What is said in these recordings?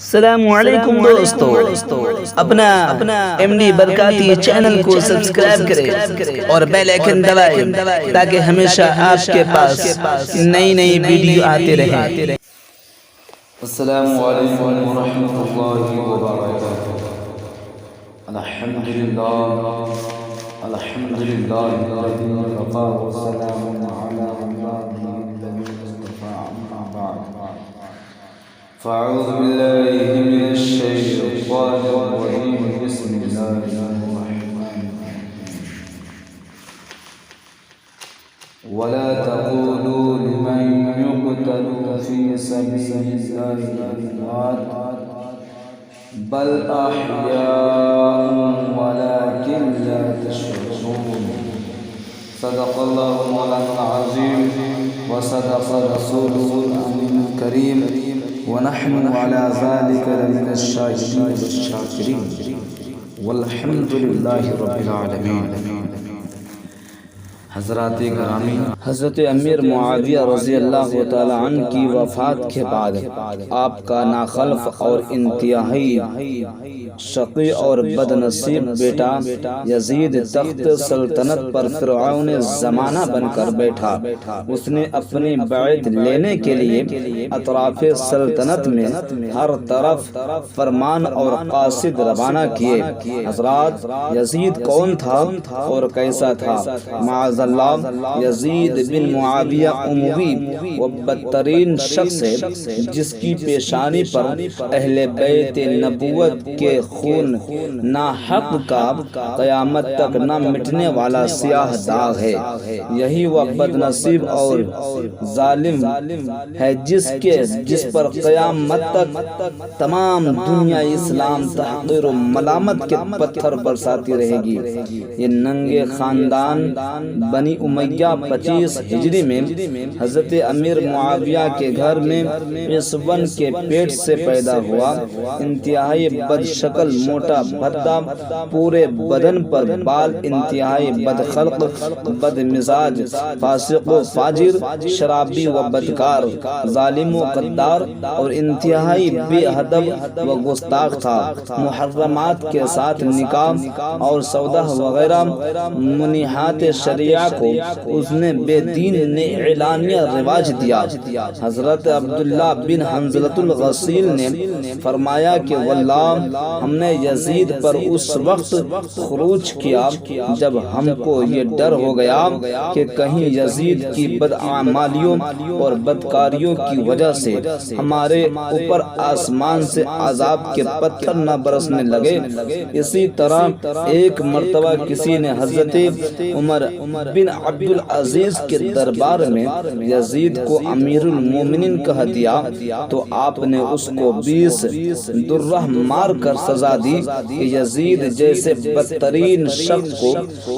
السلام علیکم دوستو، اپنا ایم ڈی برکاتی چینل کو سبسکرائب کریں اور بیل آئیکن دبائیں تاکہ ہمیشہ آپ کے پاس نئی نئی ویڈیو آتے رہیں۔ السلام علیکم ورحمۃ اللہ وبرکاتہ۔ الحمد للہ الذی وقفا وسلام علی عباده الذین اصطفى، اما بعد فاعوذ باللہ من الشیطان الرجیم، بسم اللہ الرحمن الرحیم۔ ولا تقولوا لمن يقتل في سبيل الله أموات بل أحياء ولكن لا تشعرون۔ صدق الله مولانا العظيم وصدق رسوله الأمين الكريم، ونحن على ذلك لمن الشاهدين والشاكرين والحمد لله رب العالمين۔ حضرات گرامی، حضرت امیر معاویہ رضی اللہ تعالی عنہ کی وفات کے بعد آپ کا ناخلف اور انتہائی شقی اور بد نصیب بیٹا یزید تخت سلطنت پر فرعون زمانہ بن کر بیٹھا۔ اس نے اپنی بیعت لینے کے لیے اطراف سلطنت میں ہر طرف فرمان اور قاصد روانہ کیے۔ حضرات، یزید کون تھا اور کیسا تھا؟ معاذ اللہ، یزید بن معاویہ اموی وہ بدترین شخص ہے جس کی پیشانی پر اہل بیت نبوت کے خون ناحق کا قیامت تک نہ مٹنے والا سیاہ داغ ہے۔ یہی وہ بد نصیب اور ظالم ہے جس پر قیامت تک تمام دنیا اسلام تحقیر و ملامت کے پتھر برساتی رہے گی۔ یہ ننگے خاندان بنی امیہ 25 ہجری میں حضرت امیر معاویہ کے گھر میں اسون کے پیٹ سے پیدا ہوا۔ انتہائی بد شکل، موٹا بھدا، پورے بدن پر بال، انتہائی بد خلق، بد مزاج، فاسق و فاجر، شرابی و بدکار، ظالم و غدار اور انتہائی بے ادب و گستاخ تھا۔ محرمات کے ساتھ نکاح اور سودا وغیرہ منیحات شریعہ کو اس نے بے دین نے اعلانیہ رواج دیا۔ حضرت عبداللہ بن حنظلۃ الغسیل نے فرمایا کہ واللہ ہم نے یزید پر اس وقت خروج کیا جب ہم کو یہ ڈر ہو گیا کہ کہیں یزید کی بدعمالیوں اور بدکاریوں کی وجہ سے ہمارے اوپر آسمان سے عذاب کے پتھر نہ برسنے لگے۔ اسی طرح ایک مرتبہ کسی نے حضرت عمر بن عبدالعزیز کے دربار میں یزید کو امیر المومنین کہہ دیا تو آپ نے اس کو 20 درہ مار کر سزا دی کہ یزید جیسے بدترین شخص کو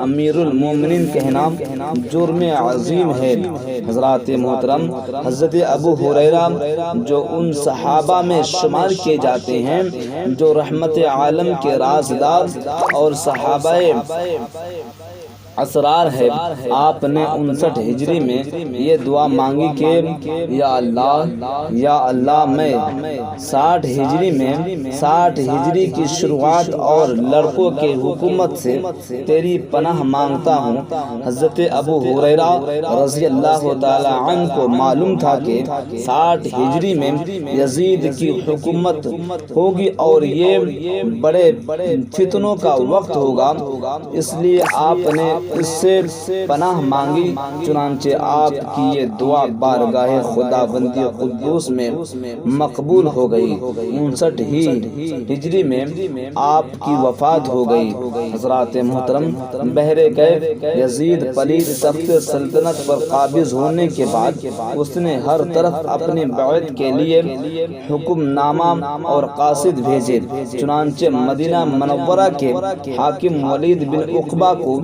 امیر المومنین کہنا جرم عظیم ہے۔ حضرات محترم، حضرت ابو ہریرہ جو ان صحابہ میں شمار کیے جاتے ہیں جو رحمت عالم کے رازدار اور صحابہ اسرار ہے، آپ نے 59 ہجری میں یہ دعا مانگی کہ یا اللہ میں 60 ہجری میں 60 ہجری کی شروعات اور لڑکوں کے حکومت سے تیری پناہ مانگتا ہوں۔ حضرت ابو ہریرہ رضی اللہ تعالی عنہ کو معلوم تھا کہ 60 ہجری میں یزید کی حکومت ہوگی اور یہ بڑے فتنوں کا وقت ہوگا، اس لیے آپ نے اس سے پناہ مانگی۔ چنانچہ آپ کی یہ دعا بارگاہ خداوندی قدوس میں مقبول ہو گئی۔ 59 ہی ہجری میں آپ کی وفات ہو گئی۔ حضرات محترم، بہر کیف یزید پلید تخت سلطنت پر قابض ہونے کے بعد اس نے ہر طرف اپنی بیعت کے لیے حکم نامہ اور قاصد بھیجے۔ چنانچہ مدینہ منورہ کے حاکم ولید بن عقبہ کو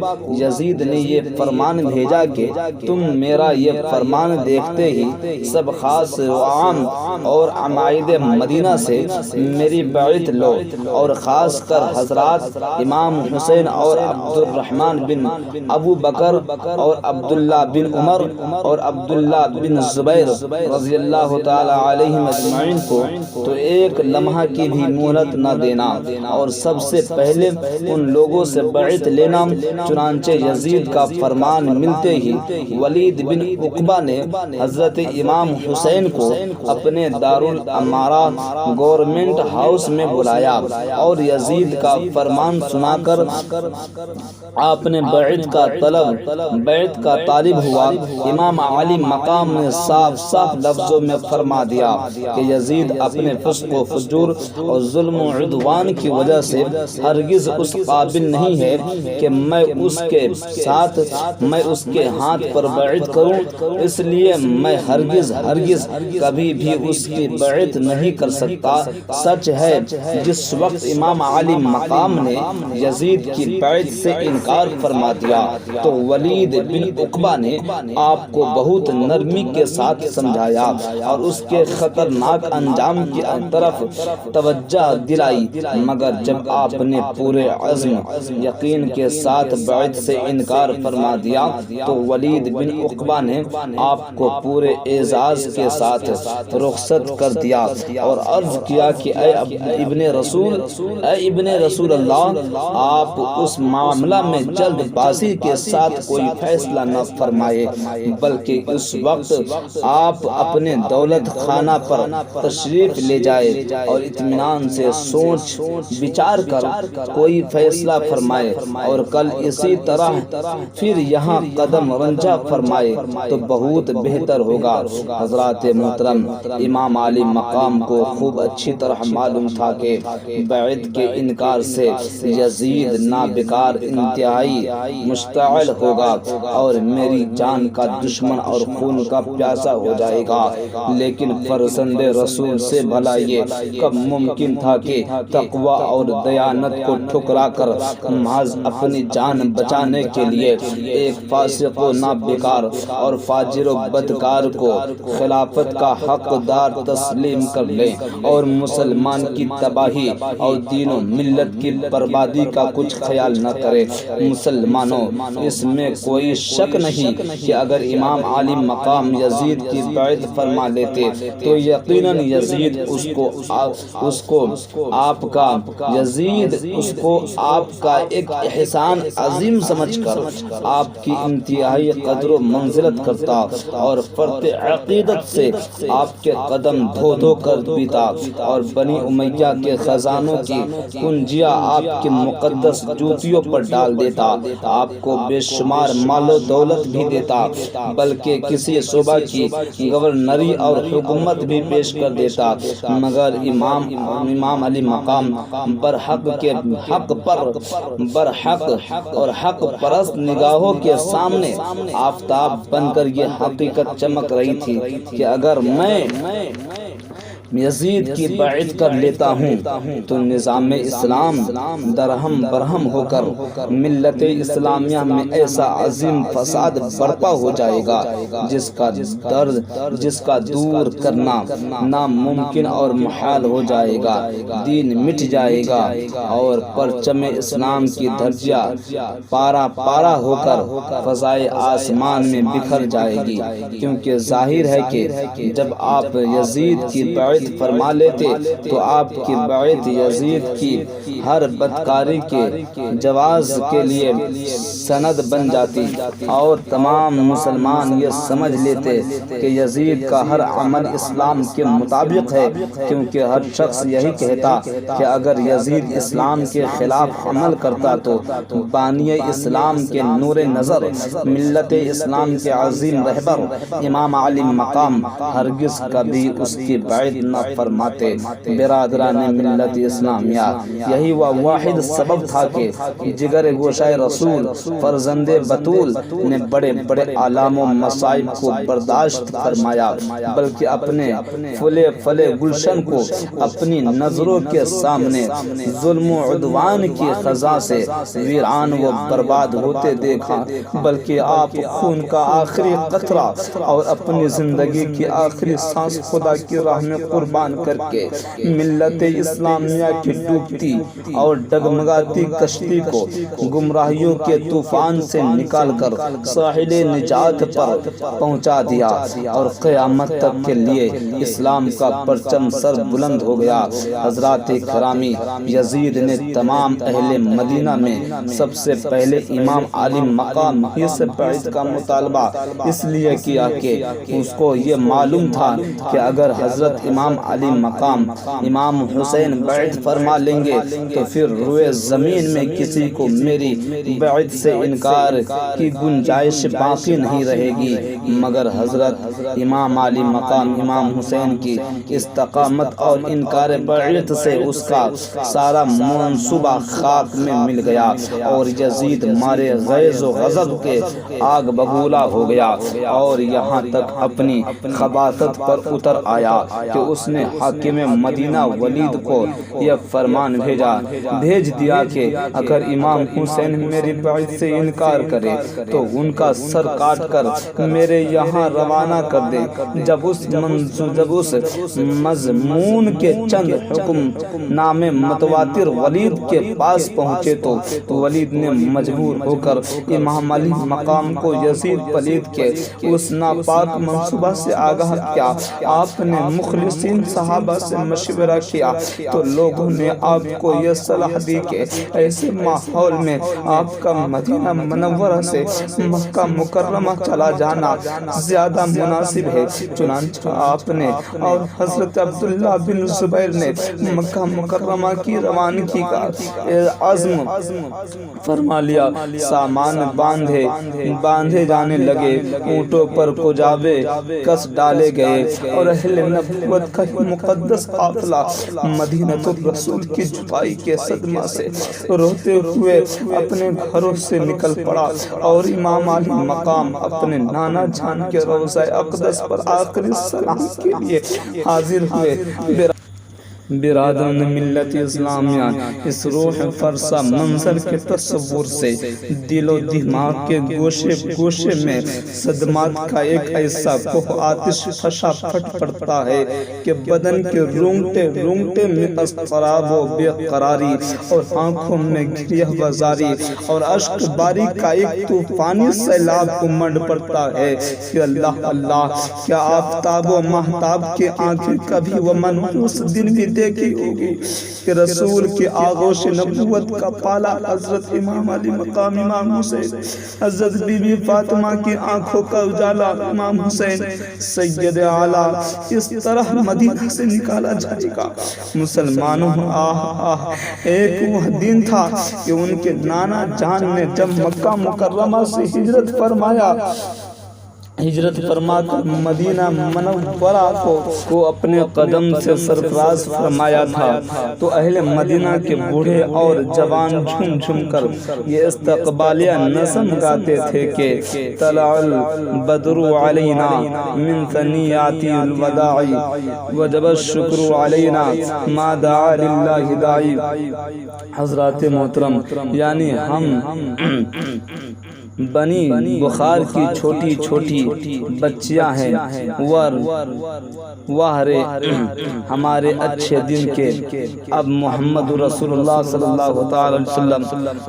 یزید نے یہ فرمان بھیجا کہ تم میرا یہ فرمان دیکھتے ہی سب خاص و عام اور عمائد مدینہ سے میری بیعت لو، اور خاص کر حضرات امام حسین اور عبد الرحمن بن ابو بکر اور عبداللہ بن عمر اور عبداللہ بن زبیر رضی اللہ تعالی علیہم اجمعین کو تو ایک لمحہ کی بھی مہلت نہ دینا، اور سب سے پہلے ان لوگوں سے بیعت لینا۔ چنانچہ یزید کا فرمان ملتے ہی ولید بن عقبہ نے حضرت امام حسین کو اپنے دارالامارہ گورنمنٹ ہاؤس میں بلایا، اور یزید کا فرمان سنا کر آپ نے بیعت کا طالب ہوا۔ امام علی مقام نے صاف صاف لفظوں میں فرما دیا کہ یزید اپنے فسق و فجور اور ظلم و عدوان کی وجہ سے ہرگز اس قابل نہیں ہے کہ میں اس کے ہاتھ پر بیعت کروں، اس لیے میں ہرگز کبھی بھی اس کی بیعت نہیں کر سکتا۔ سچ ہے جس وقت امام علی مقام نے یزید کی بیعت سے انکار فرما دیا تو ولید بن عقبہ نے آپ کو بہت نرمی کے ساتھ سمجھایا اور اس کے خطرناک انجام کی طرف توجہ دلائی، مگر جب آپ نے پورے عزم یقین کے ساتھ بیعت سے انکار فرما دیا تو ولید بن عقبہ نے آپ کو پورے اعزاز کے ساتھ رخصت کر دیا اور عرض کیا کہ اے ابن رسول اللہ، آپ اس معاملہ میں جلد بازی کے ساتھ کوئی فیصلہ نہ فرمائے، بلکہ اس وقت آپ اپنے دولت خانہ پر تشریف لے جائے اور اطمینان سے سوچ بچار کر کوئی فیصلہ فرمائے، اور کل اسی طرح پھر یہاں قدم رنجہ فرمائے تو بہت بہتر ہوگا۔ حضرات محترم، امام علی مقام کو خوب اچھی طرح معلوم تھا کہ بیعت کے انکار سے یزید نابکار انتہائی مشتعل ہوگا اور میری جان کا دشمن اور خون کا پیاسا ہو جائے گا، لیکن فرزند رسول سے بھلا یہ کب ممکن تھا کہ تقوی اور دیانت کو ٹھکرا کر محض اپنی جان بچانے کے لیے ایک فاسق و نابکار اور فاجر و بدکار کو خلافت کا حقدار تسلیم کر لیں اور مسلمان کی تباہی اور دین و ملت کی بربادی کا کچھ خیال نہ کرے۔ مسلمانوں، اس میں کوئی شک نہیں کہ اگر امام علی مقام یزید کی بیعت فرما لیتے تو یقیناً یزید اس کو آپ کا ایک احسان عظیم سمجھ کر آپ کی انتہائی قدر و منزلت کرتا اور فرط عقیدت سے آپ کے قدم دھو کر پیتا اور بنی امیہ کے خزانوں کی کنجیاں آپ کی مقدس جوتیوں پر ڈال دیتا، آپ کو بے شمار مال و دولت بھی دیتا، بلکہ کسی صوبہ کی گورنری اور حکومت بھی پیش کر دیتا، مگر امام علی مقام برحق اور حق پرست نگاہوں کے سامنے آفتاب بن کر یہ حقیقت چمک رہی تھی کہ اگر میں یزید کی بیعت کر لیتا ہوں تو نظام اسلام درہم برہم ہو کر ملت اسلامیہ میں ایسا عظیم فساد برپا ہو جائے گا جس کا دور کرنا ناممکن اور محال ہو جائے گا، دین مٹ جائے گا اور پرچم اسلام کی دھجیاں پارا پارا ہو کر فضائے آسمان میں بکھر جائے گی، کیونکہ ظاہر ہے کہ جب آپ یزید کی بیعت فرما لیتے تو آپ کی بیعت یزید کی ہر بدکاری کے جواز کے لیے سند بن جاتی اور تمام مسلمان یہ سمجھ لیتے کہ یزید کا ہر عمل اسلام کے مطابق ہے، کیونکہ ہر شخص یہی کہتا کہ اگر یزید اسلام کے خلاف عمل کرتا تو بانی اسلام کے نور نظر ملت اسلام کے عظیم رہبر امام علی مقام ہرگز کبھی اس کی بیعت نہ فرماتے۔ برادران ملت اسلامیہ، یہی وہ واحد سبب تھا کہ جگر گوشہ رسول فرزند بطول نے بڑے بڑے آلام و مصائب کو برداشت فرمایا، بلکہ اپنے پھلے گلشن کو اپنی نظروں کے سامنے ظلم و عدوان کی خزاں سے ویران و برباد ہوتے دیکھا، بلکہ آپ خون کا آخری قطرہ اور اپنی زندگی کی آخری سانس خدا کی راہ میں قربان کر کے ملت اسلامیہ کی ڈوبتی اور ڈگمگاتی کشتی کو گمراہیوں کے طوفان سے نکال کر ساحل نجات پر پہنچا دیا، اور قیامت تک کے لیے اسلام کا پرچم سر بلند ہو گیا۔ حضرات کرامی، یزید نے تمام اہل مدینہ میں سب سے پہلے امام علی مقام ہی سے بیعت کا مطالبہ اس لیے کیا کہ اس کو یہ معلوم تھا کہ اگر حضرت امام علی مقام امام حسین بیعت فرما لیں گے تو پھر روئے زمین میں کسی کو میری بیعت سے انکار کی گنجائش باقی نہیں رہے گی، مگر حضرت امام علی مقام امام حسین کی استقامت اور انکار بیعت سے اس کا سارا منصوبہ خاک میں مل گیا، اور یزید مارے غیظ و غضب کے آگ بگولا ہو گیا، اور یہاں تک اپنی خباثت پر اتر آیا کہ اس نے حاکم مدینہ ولید کو یہ فرمان بھیج دیا کہ اگر امام حسین میری بیعت سے انکار کرے تو ان کا سر کاٹ کر میرے یہاں روانہ کر دے۔ جب اس مضمون کے چند حکم نامے متواتر ولید کے پاس پہنچے تو ولید نے مجبور ہو کر امام علی مقام کو یزید پلید کے اس ناپاک منصوبہ سے آگاہ کیا۔ آپ نے مخلصین صحابہ سے مشورہ کیا تو لوگوں نے آپ کو یہ صلاح دی کہ ایسے ماحول میں آپ کا مدینہ منورہ سے مکہ مکرمہ چلا جانا زیادہ مناسب ہے۔ چنانچہ آپ نے اور حضرت عبداللہ بن زبیر نے مکہ مکرمہ کی روانگی کا عزم فرما لیا۔ سامان باندھے جانے لگے، اونٹوں پر کجاوے کس ڈالے گئے، اور اہل نبوت کا مقدس قافلہ مدینہ الرسول کی جدائی کے صدمہ سے روتے ہوئے اپنے گھروں سے نکل پڑا، اور امام علی مقام اپنے نانا جان کے روضہ اقدس پر آخری سلام کے لیے حاضر ہوئے۔ برادران ملت اسلامیہ، اس روح فرسا منظر کے تصور سے دل و دماغ کے گوشے گوشے میں صدمات کا ایک ایسا کوہ آتش فشا پھٹ پڑتا ہے کہ بدن کے رونگٹے میں اضطراب و بے قراری، اور آنکھوں میں گریہ بازاری اور اشک باری کا ایک طوفانی سیلاب امڈ پڑتا ہے کہ اللہ اللہ، کیا آفتاب و مہتاب کی آنکھیں کبھی وہ منحوس دن بھی دیکھی ہوگی کہ رسول کی آغوش نبوت کا پالا حضرت امام علی مقام امام حسین، حضرت بی بی فاطمہ کی آنکھوں کا اجالا امام حسین سید اعلیٰ اس طرح مدینہ سے نکالا جائے گا۔ مسلمانوں، ایک وہ دن تھا کہ ان کے نانا جان نے جب مکہ مکرمہ سے ہجرت فرما کر مدینہ منورہ کو اپنے قدم سے سرفراز فرمایا تھا تو اہل مدینہ کے بوڑھے اور جوان جھوم جھوم کر یہ استقبالیہ نظم گاتے تھے کہ طلع البدر علینا من ثنیات الوداع وجب الشکر علینا ما دعا للہ داعی۔ حضرات محترم، یعنی ہم بنی بخار کی چھوٹی چھوٹی بچیاں ہیں، رے ہمارے اچھے دن کے اب محمد رسول اللہ صلی اللہ علیہ وسلم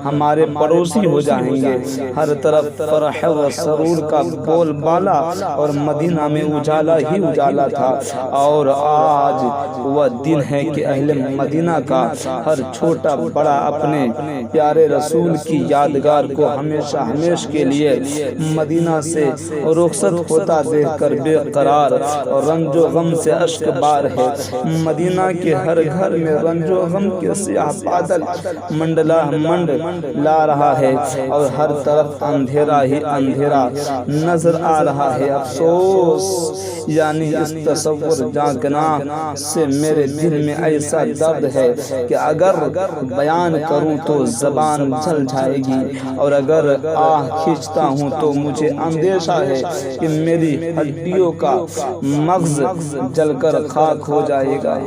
ہمارے پڑوسی ہو جائیں گے۔ ہر طرف فرح و سرور کا بول بالا اور مدینہ میں اجالا ہی اجالا تھا، اور آج وہ دن ہے کہ اہل مدینہ کا ہر چھوٹا بڑا اپنے پیارے رسول کی یادگار کو ہمیشہ ہمیش کے لیے مدینہ سے رخصت ہوتا دیکھ کر بے قرار اور رنج و غم سے اشک بار ہے۔ مدینہ کے ہر گھر میں رنج و غم کے سیاہ بادل منڈ لا رہا ہے اور ہر طرف اندھیرا ہی اندھیرا نظر آ رہا ہے۔ افسوس یعنی اس تصور جاگنا سے میرے دل میں ایسا درد ہے کہ اگر بیان کروں تو زبان جل جائے گی، اور اگر آہ کھینچتا ہوں تو مجھے اندیشہ ہے کہ میری ہڈیوں کا مغز جل کر خاک ہو جائے گا۔